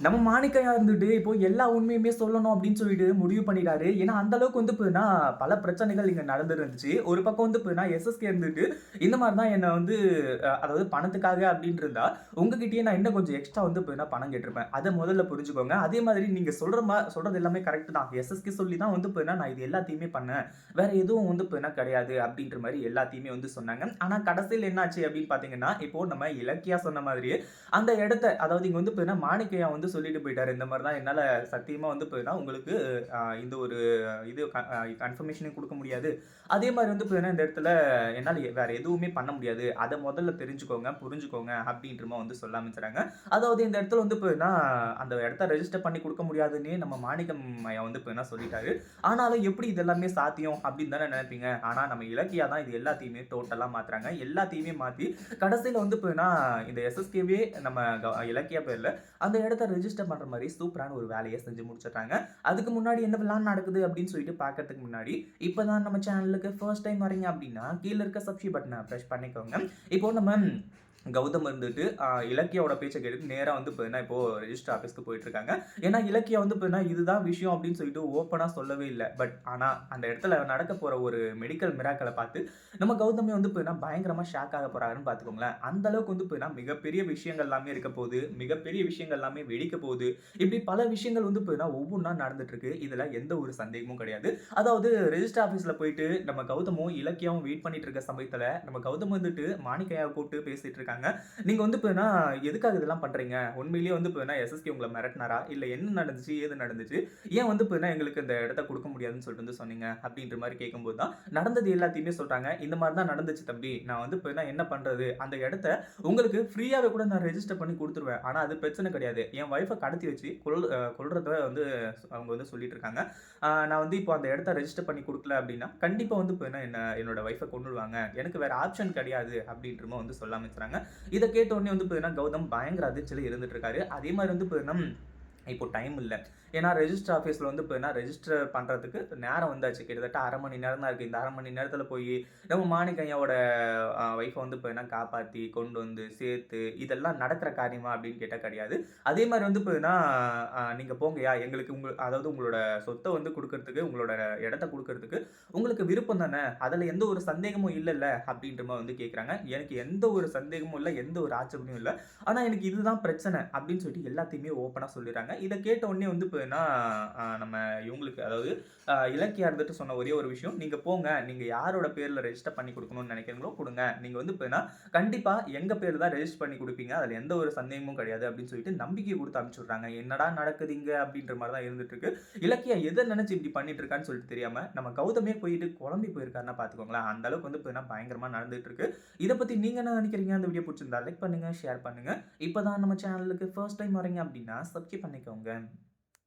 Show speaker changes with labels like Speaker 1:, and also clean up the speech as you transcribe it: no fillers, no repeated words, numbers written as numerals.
Speaker 1: நம்ம மாணிக்கையா இருந்துட்டு, இப்போ எல்லா உண்மையுமே சொல்லணும் அப்படின்னு சொல்லிட்டு முடிவு பண்ணிட்டாரு. ஏன்னா, அந்த அளவுக்கு வந்து பார்த்தீங்கன்னா, பல பிரச்சனைகள் இங்க நடந்துட்டு இருந்துச்சு. ஒரு பக்கம் வந்து பார்த்தீங்கன்னா, எஸ்எஸ்கே இருந்துட்டு, இந்த மாரி தான் என்ன வந்து அதாவது பணத்துக்காக அப்படின்னு இருந்தா, உங்ககிட்டயே நான் இன்னும் கொஞ்சம் எக்ஸ்ட்ரா வந்து பார்த்தீங்கன்னா, பணம் கேட்டிருப்பேன். அத முதல்ல புரிஞ்சுக்கோங்க. அதே மாதிரி நீங்க சொல்றது எல்லாமே கரெக்ட் தான். எஸ்எஸ்கே சொல்லி தான் வந்து பார்த்தீங்கன்னா, நான் இது எல்லாத்தையுமே பண்ணேன். வேற எதுவும் வந்து பார்த்தீங்கன்னா கிடையாது அப்படின்ற மாரி எல்லாத்தையுமே வந்து சொன்னாங்க. ஆனா, கடைசியில என்ன ஆச்சு அப்படின்னு பார்த்தீங்கன்னா, இப்போ நம்ம இலக்கியா சொன்ன மாதிரியே அந்த இடத்த அதாவது இங்க வந்து பார்த்தீங்கன்னா, மாணிக்கையா வந்து சொல்லிட்டு போயிட்டாரு. இந்த மாரி தான் என்னால சத்தியமா வந்து பார்த்தீங்கன்னா, உங்களுக்கு இந்த ஒரு இது கன்ஃபர்மேஷனையும் குடுக்க முடியாது. அதே மாரி வந்து பார்த்தீங்கன்னா, இந்த இடத்துல என்னால வேற எதுவுமே பண்ண முடியாது. அத முதல்ல தெரிஞ்சுக்கோங்க, புரிஞ்சுக்கோங்க அப்டின்ற மாரி வந்து சொல்ல ஆரம்பிச்சுறாங்க. அதாவது இந்த இடத்துல வந்து பார்த்தீங்கன்னா, அந்த இடத்த ரெஜிஸ்டர் பண்ணி குடுக்க முடியாதுன்னே நம்ம மாணிக்கம் ஐயா வந்து பார்த்தீங்கன்னா சொல்லிட்டாரு. ஆனாலும் எப்படி இது எல்லாமே சாத்தியம் அப்டின்னு தானே நெனைப்பீங்க. ஆனா நம்ம இலக்கியா தான் இது எல்லாத்தையுமே டோட்டலா மாத்துறாங்க. எல்லாத்தையுமே மாத்தி கடைசில வந்து பார்த்தீங்கன்னா, இந்த எஸ்எஸ்கேவே நம்ம இலக்கியா பேர்ல அந்த இடத்த ரெஜிஸ்டர் பண்ற மாரி சூப்பரான ஒரு வேலைய செஞ்சு முடிச்சுட்டாங்க. அதுக்கு முன்னாடி என்ன பிளான் நடக்குது அப்படின்னு சொல்லிட்டு பார்க்கறதுக்கு முன்னாடி, இப்பதான் நம்ம சேனலுக்கு ஃபர்ஸ்ட் டைம் வரீங்க அப்படின்னா, கீழ இருக்க சப்ஸ்கிரைப் பட்டன பிரஸ் பண்ணிக்கோங்க. இப்போ நம்ம கௌதம் இருந்துட்டு இலக்கியாவோட பேச்ச கேட்டுட்டு நேரா வந்து பார்த்தீங்கன்னா, இப்போ ரெஜிஸ்டர் ஆஃபீஸ்க்கு போயிட்டுருக்காங்க. ஏன்னா, இலக்கியா வந்து பார்த்தீங்கன்னா, இதுதான் விஷயம் அப்படின்னு சொல்லிட்டு ஓப்பனா சொல்லவே இல்ல. ஆனா, அந்த இடத்துல நடக்க போற ஒரு மெடிக்கல் மிராக்கிள பார்த்து, நம்ம கௌதமே வந்து பார்த்தீங்கன்னா, பயங்கரமா ஷாக் ஆக போறாருன்னு பார்த்துக்கோங்களேன். அந்த அளவுக்கு வந்து பார்த்தீங்கன்னா, மிகப்பெரிய விஷயங்கள் எல்லாமே இருக்க போது. மிகப்பெரிய விஷயங்கள் எல்லாமே வெடிக்க போது. இப்படி பல விஷயங்கள் வந்து பார்த்தீங்கன்னா, ஒவ்வொன்னா நடந்துட்டு இருக்கு. இதுல எந்த ஒரு சந்தேகமும் கிடையாது. அதாவது ரெஜிஸ்டர் ஆஃபீஸ்ல போயிட்டு நம்ம கௌதமும், இலக்கியாவும் வெயிட் பண்ணிட்டு இருக்க சமயத்துல, நம்ம கௌதம் வந்துட்டு மாணிக்கையாவ கூப்பிட்டு பேசிட்டு இருக்காங்க. நீங்க வந்து பார்த்தீங்கன்னா, எதுக்காக இதெல்லாம் பண்றீங்க? உண்மையிலேயே வந்து பார்த்தீங்கன்னா, எஸ்எஸ்கே உங்கள மிரட்டுனாரா? இல்ல என்ன நடந்துச்சு? ஏது நடந்துச்சு? ஏன் வந்து பார்த்தீங்கன்னா, எங்களுக்கு இந்த இடத்த குடுக்க முடியாதுன்னு சொல்லிட்டு வந்து சொன்னீங்க? அப்படின்ற மாரி கேட்கும்போது தான், நடந்தது எல்லாத்தையுமே சொல்றாங்க. இந்த மாரி தான் நடந்துச்சு தம்பி. நான் வந்து பார்த்தீங்கன்னா, என்ன பண்றது? அந்த இடத்த உங்களுக்கு ஃப்ரீயாவே கூட நான் ரெஜிஸ்டர் பண்ணி குடுத்துருவேன். ஆனா அது பிரச்சனை கிடையாது. என் ஒய்ஃப கடத்தி வச்சு கொல்றத வந்து அவங்க வந்து சொல்லிட்டு இருக்காங்க. நான் வந்து இப்போ அந்த இடத்த ரெஜிஸ்டர் பண்ணி குடுக்கல அப்படின்னா, கண்டிப்பா வந்து பார்த்தீங்கன்னா, என்னோட ஒய்ஃப கொன்னுடுவாங்க. எனக்கு வேற ஆப்ஷன் கிடையாது அப்படின்ற மாரி வந்து சொல்ல ஆரம்பிச்சுறாங்க. இத கேட்ட உடனே வந்து பார்த்தீங்கன்னா, கௌதம் பயங்கர அதிர்ச்சியில இருந்துட்டு இருக்காரு. அதே மாரி வந்து பார்த்தீங்கன்னா, இப்போ டைம் இல்ல. ஏன்னா ரெஜிஸ்டர் ஆஃபீஸ்ல வந்து பார்த்தீங்கன்னா, ரெஜிஸ்டர் பண்றதுக்கு நேரம் வந்தாச்சு. கிட்டத்தட்ட 1/2 மணி நேரம் தான் இருக்கு. இந்த 1/2 மணி நேரத்தில போயி நம்ம மாணிக்கையாவோட ஒய்ஃப வந்து பார்த்தீங்கன்னா, காப்பாத்தி கொண்டு வந்து சேர்த்து, இதெல்லாம் நடக்கிற காரியமா அப்படின்னு கேட்டா கிடையாது. அதே மாரி வந்து பார்த்தீங்கன்னா, நீங்க போங்கயா எங்களுக்கு அதாவது உங்களோட சொத்த வந்து குடுக்கறதுக்கு, உங்களோட இடத்த குடுக்கறதுக்கு உங்களுக்கு விருப்பம் தானே? அதுல எந்த ஒரு சந்தேகமும் இல்லல்ல? அப்படின்ற மாரி வந்து கேட்கறாங்க. எனக்கு எந்த ஒரு சந்தேகமும் இல்ல. எந்த ஒரு ஆட்சேபனையும் இல்ல. ஆனா எனக்கு இதுதான் பிரச்சனை அப்படின்னு சொல்லிட்டு எல்லாத்தையுமே ஓப்பனா சொல்லிறாங்க. இத கேட்ட உடனே வந்து பார்த்தீங்கன்னா, நம்ம இவங்களுக்கு அதாவது இலக்கியா இருந்துட்டு சொன்ன ஒரே ஒரு விஷயம், "நீங்க போங்க. நீங்க யாரோட பேர்ல ரெஜிஸ்டர் பண்ணி குடுக்கணும்னு நெனைக்கிறீங்களோ குடுங்க. நீங்க வந்து பார்த்தீங்கன்னா, கண்டிப்பா எங்க பேர்ல தான் ரெஜிஸ்டர் பண்ணி குடுப்பீங்க. அதுல எந்த ஒரு சந்தேகமும் கிடையாது." அப்படின்னு சொல்லிட்டு நம்பிக்கை குடுத்து அனுப்பிச்சு விடுறாங்க. என்னடா நடக்குது இங்க? அப்படின்ற மாரி தான் இருந்துட்டு இருக்கு. இலக்கியா எத நெனச்சு இப்படி பண்ணிட்டு இருக்கான்னு சொல்லிட்டு தெரியாம, நம்ம கௌதமே போயிட்டு குழம்பி போயிருக்காருன்னா பார்த்துக்கோங்களேன். அந்த அளவுக்கு வந்து பார்த்தீங்கன்னா, பயங்கரமா நடந்துட்டு இருக்கு. இத பத்தி நீங்க என்ன நெனைக்கிறீங்க? இந்த வீடியோ புடிச்சிருந்தா லைக் பண்ணுங்க, ஷேர் பண்ணுங்க. இப்பதான் நம்ம சேனலுக்கு ஃபர்ஸ்ட் டைம் வரீங்க அப்படின்னா, சப்ஸ்கிரைப் பண்ணிக்கோங்க.